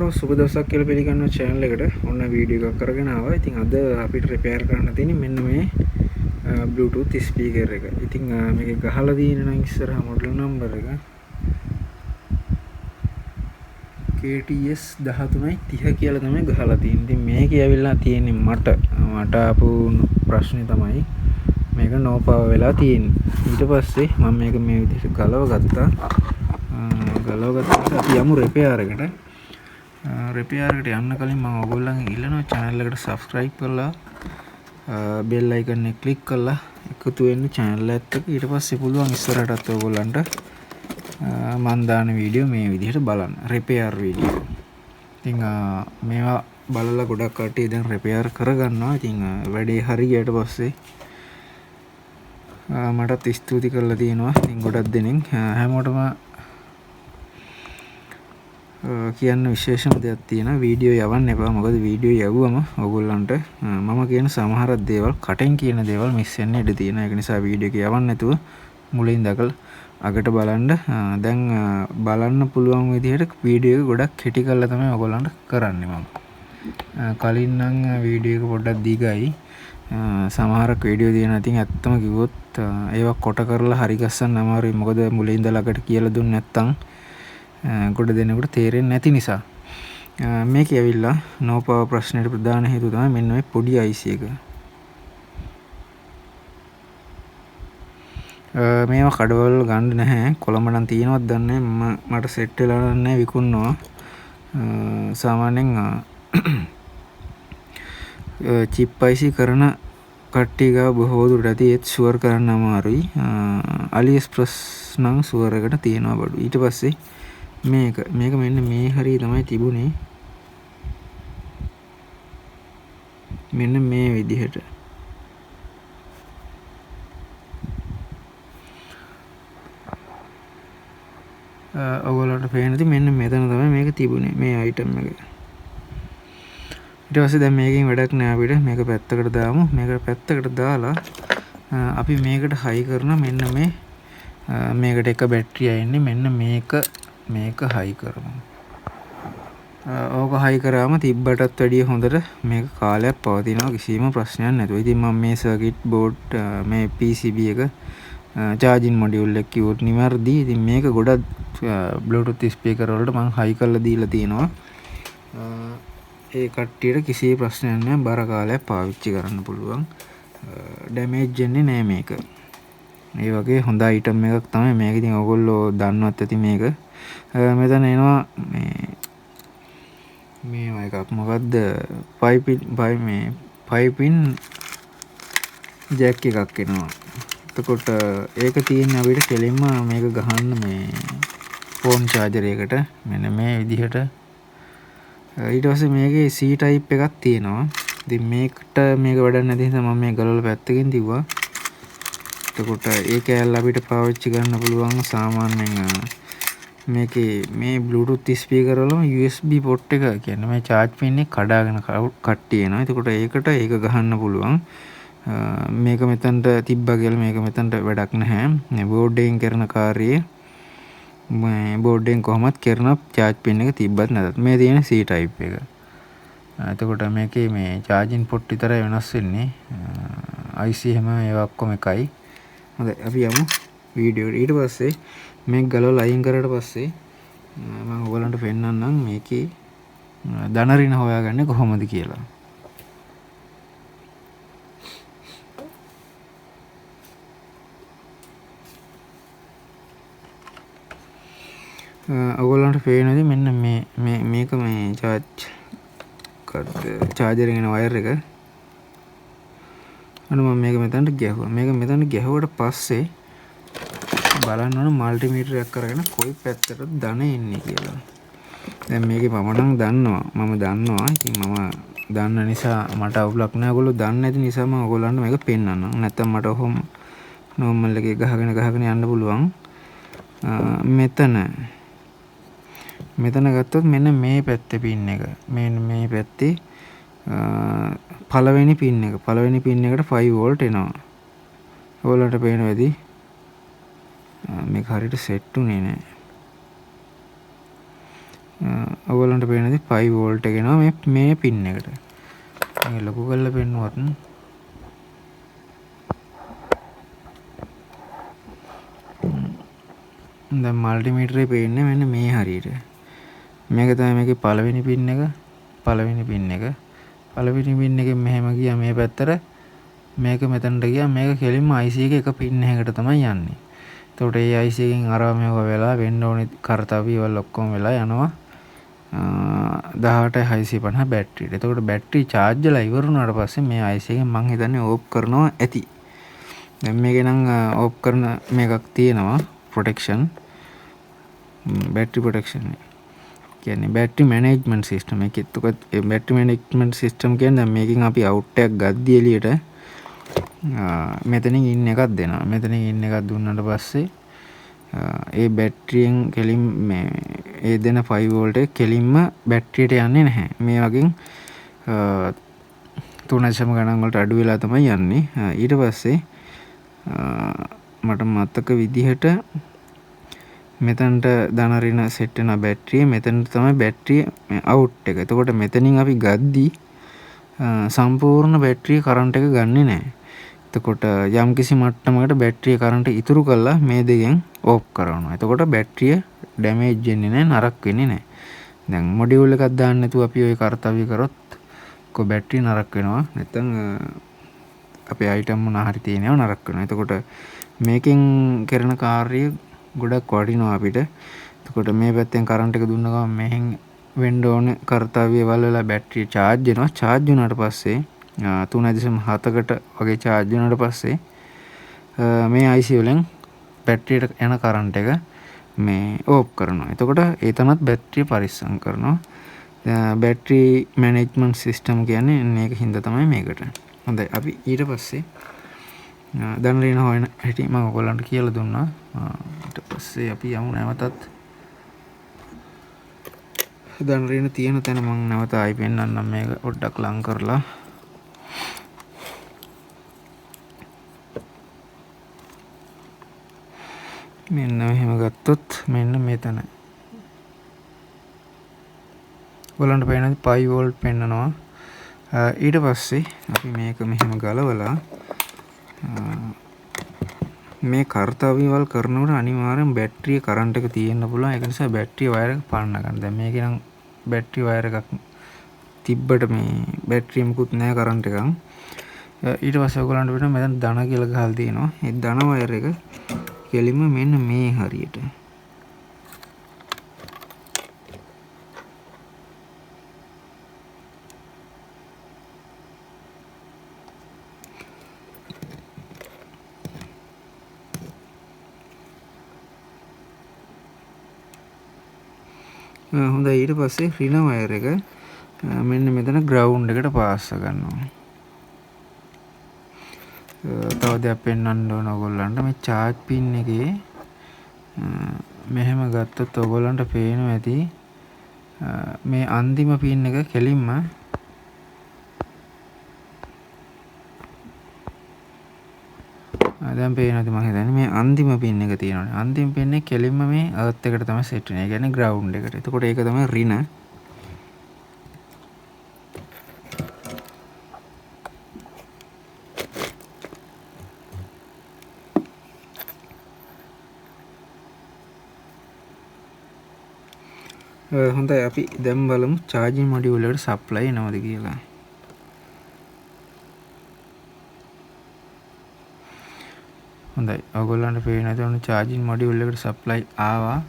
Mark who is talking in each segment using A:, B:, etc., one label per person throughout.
A: හැමෝටම සුබ දවසක් කියලා පිළිගන්න channel එකට ඔන්න වීඩියෝ එකක් කරගෙන ආවා. ඉතින් අද අපිට රිපෙයාර් කරන්න තියෙන්නේ මෙන්න මේ Bluetooth speaker එක. ඉතින් මේකේ ගහලා තියෙන නම් ඉස්සරහා model number එක KTS 1330 කියලා තමයි ගහලා තියෙන්නේ. ඉතින් මේකේ ඇවිල්ලා තියෙන්නේ මට ආපු ප්‍රශ්නේ තමයි මේක no power වෙලා තියෙන්නේ. ඊට පස්සේ මම මේක මේ විදිහට ගලව ගත්තා. අපි යමු රිපෙයාර් එකට. රිපෙයාර් එකට යන්න කලින් මම ඔයගොල්ලන්ගෙන් ඉල්ලනවා channel එකට subscribe කරලා bell icon එක click කරලා එකතු වෙන්න channel එකත් එක්ක. ඊට පස්සේ පුළුවන් ඉස්සරහටත් ඔයගොල්ලන්ට මම දාන වීඩියෝ මේ විදිහට බලන්න. Repair video. ඉතින් මේවා බලලා ගොඩක් කට්ටිය දැන් රිපෙයාර් කරගන්නවා. ඉතින් වැඩේ හරි ගියට පස්සේ මටත් ස්තුති කරලා තියෙනවා. ඉතින් ගොඩක් දෙනෙක් හැමෝටම කියන්න විශේෂම දෙයක් තියෙනවා. වීඩියෝ යවන්න එපා. මොකද වීඩියෝ යවුවම ඔයගොල්ලන්ට මම කියන සමහර දේවල් කටෙන් කියන දේවල් මිස් වෙන්න ඉඩ තියෙනවා. ඒක නිසා වීඩියෝ එක යවන්න නැතුව මුලින් දකලා අගට බලන්න. දැන් බලන්න පුළුවන් විදිහට වීඩියෝ එක ගොඩක් කෙටි කරලා තමයි ඔයගොල්ලන්ට කරන්නේ මම. කලින් නම් වීඩියෝ එක පොඩ්ඩක් දිගයි. සමහරක් වීඩියෝ දින ඉතින් ඇත්තම කිව්වොත් ඒවා කොට කරලා හරි ගස්සන්න අමාරුයි. මොකද මුලින් ඉඳලා අගට කියලා දුන්නේ නැත්තම් ගොඩ දෙනෙකුට තේරෙන්නේ නැති නිසා. මේක ඇවිල්ලා no power ප්‍රශ්නෙට ප්‍රධාන හේතුව තමයි මෙන්න මේ පොඩි IC එක. මේවා කඩවල ගන්න නැහැ. කොළඹ නම් තියෙනවද දන්නේ නැහැ. මට සෙට් වෙලා නැහැ විකුණනවා. සාමාන්‍යයෙන් chip IC කරන කට්ටිය ගාව බොහෝ දුරට ඇති. ඒත් ෂුවර් කරන්න අමාරුයි. AliExpress නම් ෂුවර් එකට තියෙනවා බඩු. ඊට පස්සේ මේක මෙන්න මේ හරිය තමයි තිබුණේ. මෙන්න මේ විදිහට ඔයගොල්ලන්ට පේන ඉතින් මෙන්න මෙතන තමයි මේක තිබුණේ මේ item එක. ඊට පස්සේ දැන් මේකෙන් වැඩක් නෑ අපිට. මේක පැත්තකට දාමු. මේකට පැත්තකට දාලා අපි මේකට හයි කරන මෙන්න මේකට එක බැටරිය එන්නේ. මෙන්න මේක හයි කරමු. ඕක හයි කරාම තිබ්බටත් වැඩිය හොඳට මේක කාලයක් පවතිනවා කිසිම ප්‍රශ්නයක් නැතුව. ඉතින් මම මේ සර්කිට් බෝඩ් මේ PCB එක charging module එක කිව්වොත් නිවැරදි. ඉතින් මේක ගොඩක් Bluetooth speaker වලට මම හයි කරලා දීලා තියෙනවා. ඒ කට්ටියට කිසි ප්‍රශ්නයක් නැහැ. බර කාලයක් පාවිච්චි කරන්න පුළුවන්. ඩැමේජ් වෙන්නේ නැහැ මේක. ඒ වගේ හොඳ item එකක් තමයි මේක. ඉතින් ඔයගොල්ලෝ දන්නවත් ඇති මේක. මෙතන එනවා මේ එකක් මොකද්ද 5 pin jack එකක් එනවා. එතකොට ඒක තියෙන්නේ අපිට කෙලින්ම මේක ගහන්න මේ ෆෝන් charger එකකට මෙන්න මේ විදිහට. ඊට පස්සේ මේකේ C type එකක් තියෙනවා. ඉතින් මේකට මේක වැඩක් නැති නිසා මම මේ ගලවලා පැත්තකින් තියුවා. එතකොට ඒ කෑල්ල අපිට පාවිච්චි කරන්න පුළුවන්. සාමාන්‍යයෙන් මේකේ මේ Bluetooth speaker වලම USB port එක කියන්නේ මේ charge pin එක කඩාගෙන කට්ටි එනවා. එතකොට ඒක ගහන්න පුළුවන්. මේක මෙතනට තිබ්බා කියලා මේක මෙතනට වැඩක් නැහැ. මේ බෝඩ් එකෙන් කරන කාර්යය මේ බෝඩ් එකෙන් කොහොමත් කරන charge pin එක තිබ්බත් නැතත් මේ තියෙන C type එක. එතකොට මේකේ මේ charging port විතරයි වෙනස් වෙන්නේ. IC හැම ඒවා ඔක්කොම එකයි. හොඳයි අපි යමු වීඩියෝ එකට. ඊට පස්සේ මේක ගලවලා අයින් කරලා පස්සේ මම ඔයගලන්ට පෙන්නන්නම් මේකේ ධනරින හොයාගන්නේ කොහොමද කියලා. ඔයගලන්ට පේනවාද මෙන්න මේක මේ charger එකේ වයර් එක. අන්න මම මේක මෙතනට ගැහුවා. මේක මෙතනට ගැහුවට පස්සේ බලන්න ඕන මල්ටිමීටර් එකක් කරගෙන කොයි පැත්තටද ධන එන්නේ කියලා. දැන් මේකේ මම නම් දන්නවා. ඉතින් මම දන්න නිසා මට අවුලක් නැහැ. ඔයගොල්ලෝ දන්නේ නැති නිසා මම ඔයගොල්ලන්ට මේක පෙන්නන්නම්. නැත්තම් මට ඔහොම නෝමල් එකේ ගහගෙන යන්න පුළුවන්. මෙතන ගත්තොත් මෙන්න මේ පැත්තේ පින් එක. මේ පැත්තේ පළවෙනි පින් එක. පළවෙනි පින් එකට 5 වෝල්ට් එනවා. ඔයගොල්ලන්ට පේනවද? මේක හරියට සෙට් උනේ නැහැ. ඔයගොල්ලන්ට පේනද 5 වෝල්ට් එක එනවා මේ පින් එකට. මේ ලොකු කරලා පෙන්නුවත් දැන් මල්ටිමීටරේ පේන්නේ මෙන්න මේ හරියට. මේක තමයි මේකේ පළවෙනි පින් එක. පළවෙනි පින් එකෙන් මෙහෙම ගියා මේ පැත්තට. මේක මෙතනට ගියා. මේක කෙලින්ම IC එකේ එක පින් එකකට තමයි යන්නේ. එතකොට ඒ IC එකෙන් අරව මේව වෙලා වෙන්න ඕනේ කාර්යය වල ඔක්කොම වෙලා යනවා 18650 බැටරියට. එතකොට බැටරි charge වෙලා ඉවර වුණාට පස්සේ මේ IC එකෙන් මං හිතන්නේ ඕෆ් කරනවා ඇති. දැන් මේකේ නම් ඕෆ් කරන මේකක් තියෙනවා protection battery protection කියන්නේ battery management system එකේ. එතකොට ඒ battery management system කියන්නේ දැන් මේකෙන් අපි out එකක් ගද්දි එළියට මෙතනින් ඉන් එකක් දෙනවා. මෙතනින් ඉන් එකක් දුන්නාට පස්සේ ඒ බැටරියෙන් කෙලින් මේ ඒ දෙන 5 වෝල්ට් එක කෙලින්ම බැටරියට යන්නේ නැහැ. මේ වගේ 3.0 ගණන් වලට අඩු වෙලා තමයි යන්නේ. ඊට පස්සේ මට මතක විදිහට මෙතනට ධන ඍණ සෙට් වෙන බැටරිය මෙතනට තමයි බැටරිය අවුට් එක. එතකොට මෙතනින් අපි ගද්දි සම්පූර්ණ බැටරිය කරන්ට් එක ගන්නෙ නැහැ. එතකොට යම්කිසි මට්ටමකට බැටරිය කරන්ට් ඉතුරු කරලා මේ දෙකෙන් ඕෆ් කරනවා. එතකොට බැටරිය ඩැමේජ් වෙන්නේ නැහැ, නරක වෙන්නේ නැහැ. දැන් මොඩියුල් එකක් දාන්න නැතුව අපි ওই කාර්යය කරොත් කො බැටරිය නරක වෙනවා. නැත්නම් අපේ අයිටම් මොන හරි තියෙනවා නරක වෙනවා. එතකොට මේකෙන් කරන කාර්යය ගොඩක් වටිනවා අපිට. එතකොට මේ පැත්තෙන් කරන්ට් එක දුන්න ගමන් මෙහෙන් වෙන්න ඕනේ කාර්යය වල වෙලා බැටරිය charge වෙනවා. charge වුණාට පස්සේ 3.7කට වගේ charge වුණාට පස්සේ මේ IC වලින් බැටරියට යන කරන්ට් එක මේ ඕෆ් කරනවා. එතකොට ඒ තනත් බැටරිය පරිස්සම් කරනවා. බැටරි මැනේජ්මන්ට් සිස්ටම් කියන්නේ මේක හින්දා තමයි මේකට. හොඳයි අපි ඊට පස්සේ ධන ඍණ හොයන හැටි මම ඔයගොල්ලන්ට කියලා දුන්නා. ඊට පස්සේ අපි යමු නැවතත් ධන ඍණ තියෙන තැන මම නැවත ආයි පෙන්නන්නම් මේක පොඩ්ඩක් ලං කරලා. මෙන්න මෙහෙම ගත්තොත් මෙන්න මෙතන. ඔයගොල්ලන්ට පේනද 5 වෝල්ට් පෙන්නනවා. ඊට පස්සේ අපි මේක මෙහෙම ගලවලා මේ කාර්යය වල කරනකොට අනිවාර්යෙන් බැටරිය කරන්ට් එක තියෙන්න පුළුවන්. ඒක නිසා බැටරිය වයර් එක පාන්න ගන්න. දැන් මේකේ නම් බැටරි වයර් එකක් තිබ්බට මේ බැටරිය මුකුත් නැහැ කරන්ට් එකක්. ඊට පස්සේ ඔයගොල්ලන්ට වෙන මෙතන ධන කියලා ගහලා තියෙනවා. ඒ ධන වයර් එක කෙලින්ම මෙන්න මේ හරියට හොඳයි. ඊට පස්සේ ඍණ වයර් එක මෙන්න මෙතන ග්‍රවුන්ඩ් එකට පාස් කරනවා. තව දෙයක් පෙන්වන්න ඕන ඔයගොල්ලන්ට මේ charge pin එකේ මෙහෙම ගත්තොත් ඔයගොල්ලන්ට පේනවා ඇති මේ අන්තිම pin එක කෙලින්ම දැන් පේනවාද මම හිතන්නේ මේ අන්තිම pin එක තියෙනවානේ. අන්තිම pin එක කෙලින්ම මේ earth එකට තමයි set වෙන්නේ. ඒ කියන්නේ ground එකට. එතකොට ඒක තමයි ඍණ. හොඳයි අපි දැන් බලමු charging module එකට supply එනවද කියලා. හොඳයි ඔයගොල්ලන්ට පේනද ඔන්න charging module එකට supply ආවා.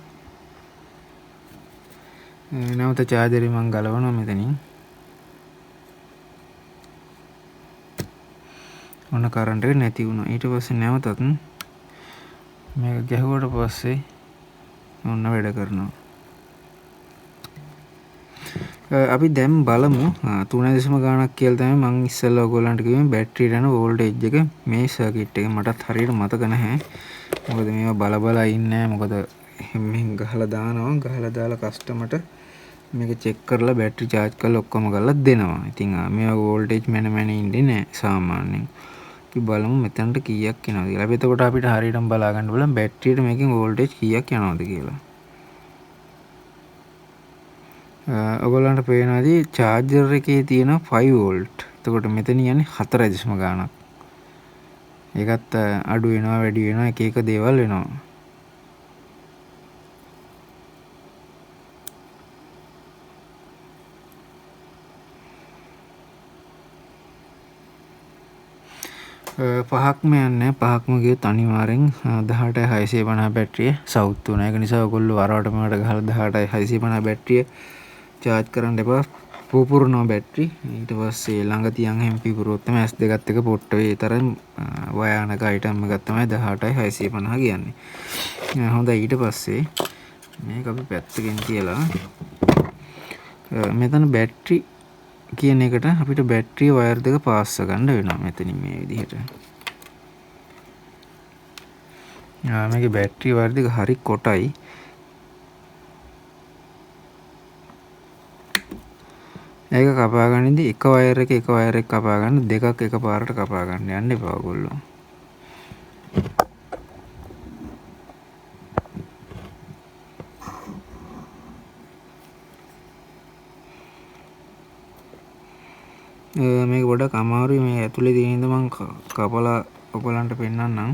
A: නැවත charger එක මම ගලවනවා මෙතනින්. ඔන්න current එක නැති වුණා. ඊට පස්සේ නැවතත් මේක ගැහුවට පස්සේ ඔන්න වැඩ කරනවා. අපි දැන් බලමු 3.0 ගාණක් කියලා තමයි මම ඉස්සෙල්ලා ඔයගොල්ලන්ට කිව්වේ බැටරියට යන වෝල්ටේජ් එක මේ සර්කිට් එකේ. මටත් හරියට මතක නැහැ. මොකද මේවා බල ඉන්නේ. මොකද මෙහෙන් ගහලා දානවා. ගහලා දාලා කස්ටමර්ට මේක චෙක් කරලා බැටරි charge කරලා ඔක්කොම කරලා දෙනවා. ඉතින් මේවා වෝල්ටේජ් මැන ඉන්නේ නැහැ සාමාන්‍යයෙන්. අපි බලමු මෙතනට කීයක් එනවද කියලා. අපි එතකොට අපිට හරියටම බලා ගන්න බලමු බැටරියට මේකෙන් වෝල්ටේජ් කීයක් යනවද කියලා. ඔයගොල්ලන්ට පේනවාදී චාර්ජර් එකේ තියෙන 5 වෝල්ට්. එතකොට මෙතන යන්නේ 4 ගානක්. ඒකත් අඩු වෙනවා වැඩි වෙනවා එක එක දේවල් වෙනවා. පහක්ම යන්නේ පහක්ම ගියොත් අනිවාර්යෙන් 18650 බැටරිය සවුත් වෙනවා. ඒක නිසා ඔයගොල්ලෝ වරවට මට ගහලා 18650 බැටරිය charge කරන්න එපා. පුපුරනවා බැටරි. ඊට පස්සේ ළඟ තියන් හැම පිපුරුවොත් තමයි S2ත් එක පොට්ට වෙයි. ඒ තරම් වයානක අයිටම් එකක් තමයි 18650 කියන්නේ. හොඳයි ඊට පස්සේ මේක අපි පැත්තකින් තියලා මෙතන බැටරි කියන එකට අපිට බැටරි වයර් දෙක පාස් ගන්න වෙනවා මෙතනින් මේ විදිහට. මේකේ බැටරි වයර් දෙක හරි කොටයි. ඒක කපා ගන්නදී එක වයර් එක කපා ගන්න දෙකක් එකපාරට කපා ගන්න යන්න එපා ඔයගොල්ලෝ. මේක ගොඩක් අමාරුයි. මේ ඇතුලේ තියෙන ඉඳ මම කපලා ඔයගොල්ලන්ට පෙන්නන්නම්.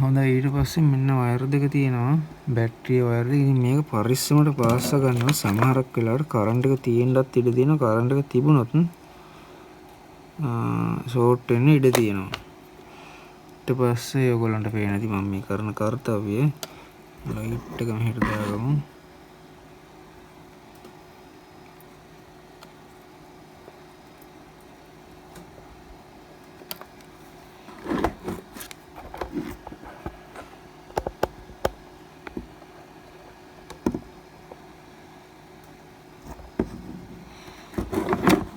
A: හොඳයි ඊට පස්සේ මෙන්න වයර් දෙක තියෙනවා. බැටරිය වයර් දෙක. ඉතින් මේක පරිස්සමට පාස්ස ගන්නවා. සමහරක් වෙලාවට කරන්ට් එක තියෙන්නත් ඉඩ තියෙනවා. කරන්ට් එක තිබුණොත් ෂෝට් වෙන්න ඉඩ තියෙනවා. ඊට පස්සේ ඔයගොල්ලන්ට පේන ඇති මම මේ කරන කාර්යය ලයිට් එක මෙහෙට දාගමු.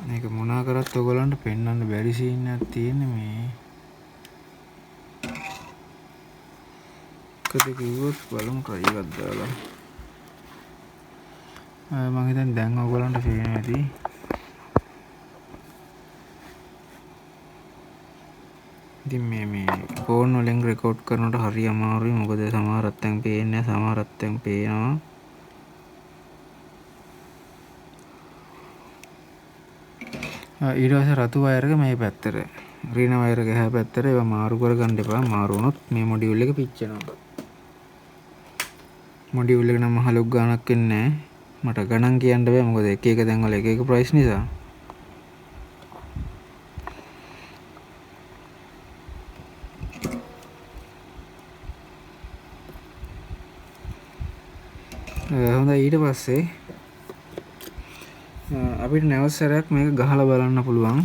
A: මේක මොනා කරත් ඔයගොල්ලන්ට පෙන්වන්න බැරි සීන් එකක් තියෙන්නේ මේ. කද කිව්වොත් බලමු try එකක් දාලා. මම හිතන්නේ දැන් ඔයගොල්ලන්ට පේනවා ඇති. ඉතින් මේ ෆෝන් වලින් රෙකෝඩ් කරනකොට හරි අමාරුයි. මොකද සමහරක් තැන් පේන්නේ නැහැ, සමහරක් තැන් පේනවා. ඊට පස්සේ රතු වයර් එක මේ පැත්තට, රීන වයර් එක එහා පැත්තට ඒවා මාරු කරගන්න එපා. මාරු වුණොත් මේ මොඩියුල් එක පිච්චෙනවා. මොඩියුල් එක නම් මහ ලොකු ගාණක් වෙන්නේ නැහැ. මට ගණන් කියන්න බෑ මොකද එක එක තැන් වල එක එක ප්‍රයිස් නිසා. හොඳයි ඊට පස්සේ අපිට නැවත සැරයක් මේක ගහලා බලන්න පුළුවන්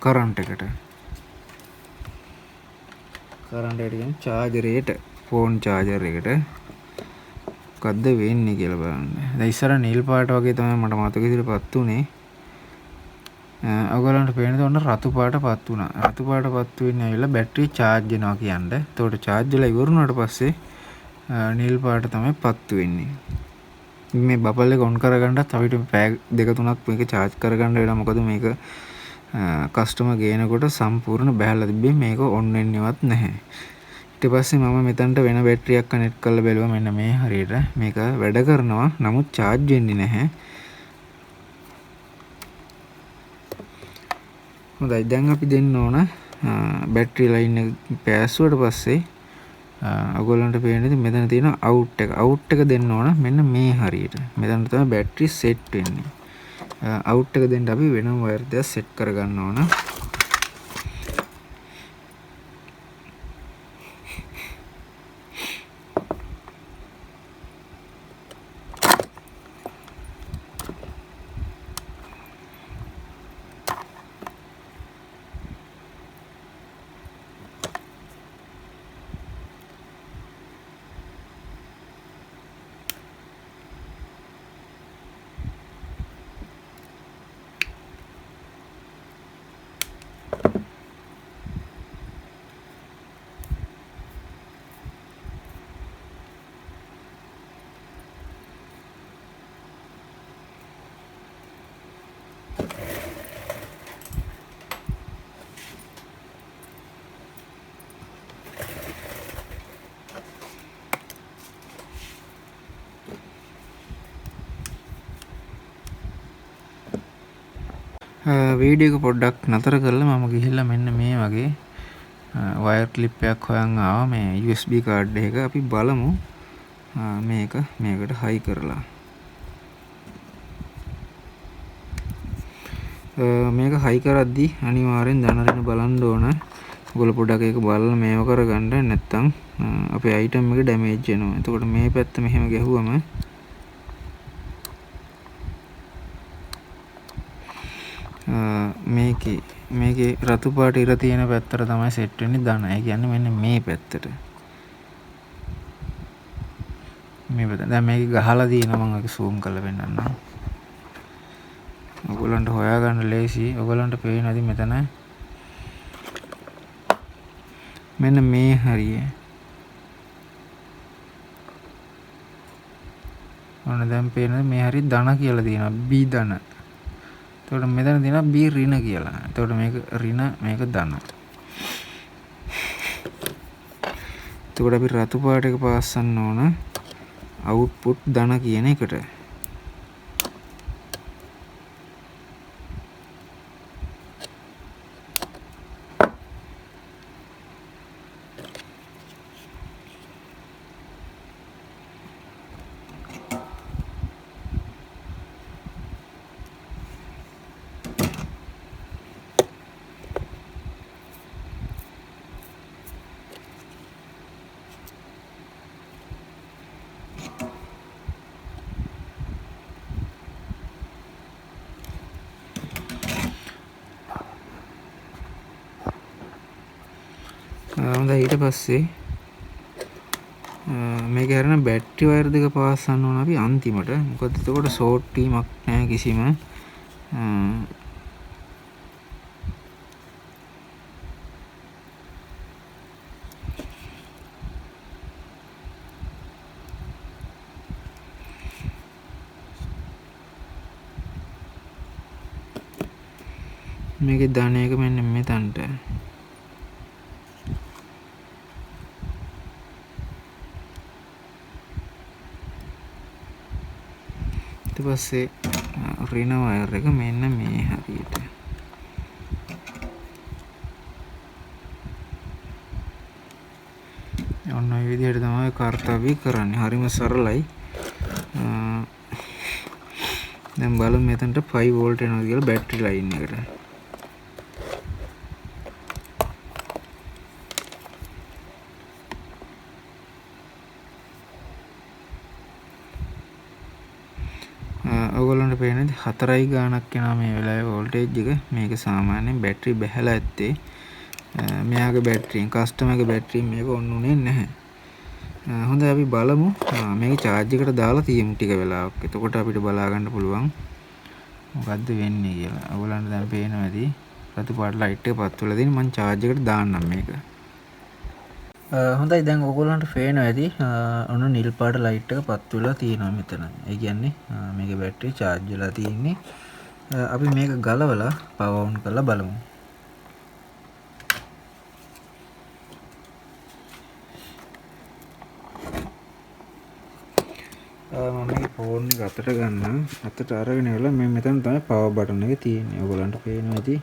A: කරන්ට් එකට. කරන්ට් එකට කියන්නේ චාර්ජරේට, ෆෝන් චාර්ජර් එකට මොකද්ද වෙන්නේ කියලා බලන්න. දැන් ඉස්සර නිල් පාට වගේ තමයි මට මතක ඉදිරියපත් උනේ. ඔයගොල්ලන්ට පේනද ඔන්න රතු පාටපත් වුණා. රතු පාටපත් වෙන්නේ ඇවිල්ලා බැටරි charge වෙනවා කියන්නේ. එතකොට charge වෙලා ඉවර වුණාට පස්සේ නිල් පාට තමයි පත්තු වෙන්නේ. මේ බබල් එක ඔන් කරගන්නත් අපිට පැය දෙක තුනක් මේක charge කරගන්න වෙනවා. මොකද මේක කස්ටමර් ගේනකොට සම්පූර්ණ බැහැලා තිබ්බේ මේක ඔන් වෙන්නේවත් නැහැ. ඊට පස්සේ මම මෙතනට වෙන බැටරියක් කනෙක්ට් කරලා බැලුවා. මෙන්න මේ හරියට මේක වැඩ කරනවා. නමුත් charge වෙන්නේ නැහැ. හොඳයි දැන් අපි දෙන්න ඕන බැටරි ලයින් එක පෑස්සුවට පස්සේ ඔයගොල්ලන්ට පේන්නේ මෙතන තියෙන අවුට් එක. අවුට් එක දෙන්න ඕන මෙන්න මේ හරියට. මෙතන තමයි බැටරි සෙට් වෙන්නේ. අවුට් එක දෙන්න අපි වෙනම වයර් දෙකක් සෙට් කරගන්න ඕන. වීඩියෝ එක පොඩ්ඩක් නතර කරලා මම ගිහිල්ලා මෙන්න මේ වගේ වයර් ක්ලිප් එකක් හොයන් ආවා මේ USB කාඩ් එක. අපි බලමු මේක මේකට හයි කරලා. මේක හයි කරද්දි අනිවාර්යෙන් දැනගෙන බලන්න ඕන. ඔයගොල්ලෝ පොඩ්ඩක් ඒක බලලා මේව කරගන්න. නැත්තම් අපේ අයිටම් එක ඩැමේජ් වෙනවා. එතකොට මේ පැත්ත මෙහෙම ගැහුවම මේකේ රතු පාට ඉර තියෙන පැත්තට තමයි සෙට් වෙන්නේ ධන. ඒ කියන්නේ මෙන්න මේ පැත්තට. මේ පැත්ත. දැන් මේක ගහලා තියෙනවා මම ඒක zoom කරලා පෙන්නන්නම්. ඔයගොල්ලන්ට හොයාගන්න ලේසි. ඔයගොල්ලන්ට පේනවාද මෙතන මෙන්න මේ හරිය. ඔන්න දැන් පේනද මේ හරිය ධන කියලා තියෙනවා. B ධන. එතකොට මෙතන තියෙනවා B ඍණ කියලා. එතකොට මේක ඍණ මේක ධන. එතකොට අපි රතු පාට එක පාස්සන්න ඕන අවුට්පුට් ධන කියන එකට. හොඳයි ඊට පස්සේ මේක හැරෙන බැටරි වයර් දෙක පාස්සන්න ඕන අපි අන්තිමට. මොකද එතකොට ෂෝට් වීමක් නැහැ කිසිම. මේකේ දාන එක මෙන්න මෙතනට. ඊට පස්සේ ඍණ වයර් එක මෙන්න මේ හරියට. ඔන්න ඔය විදිහට තමයි කාර්යය කරන්නේ. හරිම සරලයි. දැන් බලමු මෙතනට 5 වෝල්ට් එනවා කියලා බැටරි ලයින් එකට. ඔයගොල්ලන්ට පේනද 4යි ගාණක් යනවා මේ වෙලාවේ වෝල්ටේජ් එක. මේක සාමාන්‍යයෙන් බැටරි බැහැලා ඇත්තේ. මෙයාගේ බැටරියෙන් කස්ටමර්ගේ බැටරියෙන් මේක ඔන් උනේ නැහැ. හොඳයි අපි බලමු මේක charge එකට දාලා තියමු ටික වෙලාවක්. එතකොට අපිට බලා ගන්න පුළුවන් මොකද්ද වෙන්නේ කියලා. ඔයගොල්ලන්ට දැන් පේනවා ඇති රතු පාට ලයිට් එක පත් වෙලා තියෙන. මම charge එකට දාන්නම් මේක. හොඳයි දැන් ඔයගොල්ලන්ට පේනවා ඇති ඔන්න නිල් පාට ලයිට් එක පත් වෙලා තියෙනවා මෙතන. ඒ කියන්නේ මේකේ බැටරිය charge වෙලා තියෙන්නේ. අපි මේක ගලවලා power on කරලා බලමු. මම මේ ෆෝන් එක අතට ගන්න. අතට අරගෙන ඉවරලා මේ මෙතන තමයි power button එක තියෙන්නේ. ඔයගොල්ලන්ට පේනවා ඇති.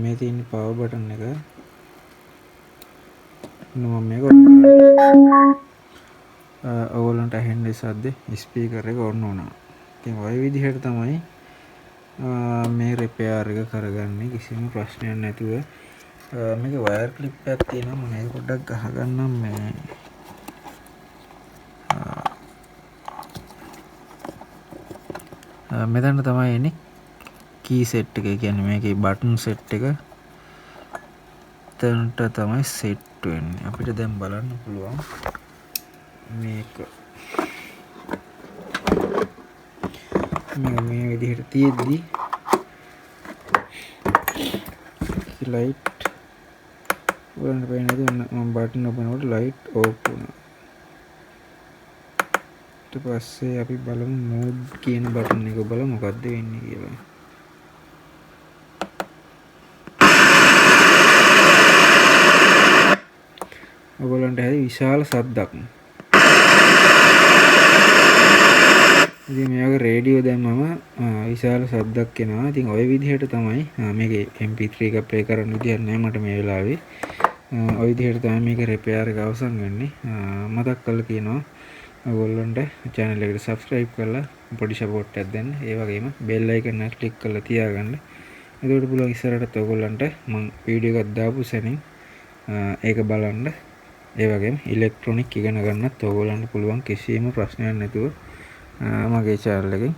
A: මේ තියෙන power button එක. මම මේක ඔන් කරනවා. ඔයගොල්ලන්ට ඇහෙන්නේ සද්ද ස්පීකර් එක ඔන් වුණා. ඉතින් ওই විදිහට තමයි මේ රිපෙයාර් එක කරගන්නේ කිසිම ප්‍රශ්නයක් නැතුව. මේක වයර් ක්ලිප් එකක් තියෙනවා. මම ඒක පොඩ්ඩක් ගහගන්නම් මේ මෙතන තමයි එන්නේ කී සෙට් එක. කියන්නේ මේකේ බටන් සෙට් එක තනට තමයි සෙට් වෙන්නේ. අපිට දැන් බලන්න පුළුවන් මේක මේ විදිහට තියෙද්දි ලයිට් වලට පේනද මම බටන් ඔබනකොට ලයිට් ඕෆ් වුණා. ඊට පස්සේ අපි බලමු මෝඩ් කියන බටන් එක බලමු මොකද්ද වෙන්නේ කියලා. ඔයගොල්ලන්ට හරි විශාල සද්දක්. ඉතින් මේ වගේ රේඩියෝ දැම්මම විශාල ශබ්දයක් එනවා. ඉතින් ওই විදිහට තමයි මේකේ MP3 එක ප්ලේ කරන්න විදියක් නැහැ මට මේ වෙලාවේ. ওই විදිහට තමයි මේක රිපෙයාර් එක අවසන් වෙන්නේ. මතක් කරලා කියනවා ඔයගොල්ලන්ට channel එකට subscribe කරලා පොඩි support එකක් දෙන්න. ඒ වගේම bell icon එක click කරලා තියාගන්න. එතකොට පුළුවන් ඉස්සරහට ඔයගොල්ලන්ට මම වීඩියෝ එකක් දාපු සැනින් ඒක බලන්න. ඒ වගේම ඉලෙක්ට්‍රොනික ඉගෙන ගන්නත් ඔයගොල්ලන්ට පුළුවන් කිසිම ප්‍රශ්නයක් නැතුව මගේ channel එකෙන්.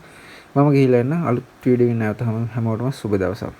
A: මම ගිහිල්ලා එන්න අලුත් වීඩියෝ එකකින් නැවත හැමෝටම සුබ දවසක්.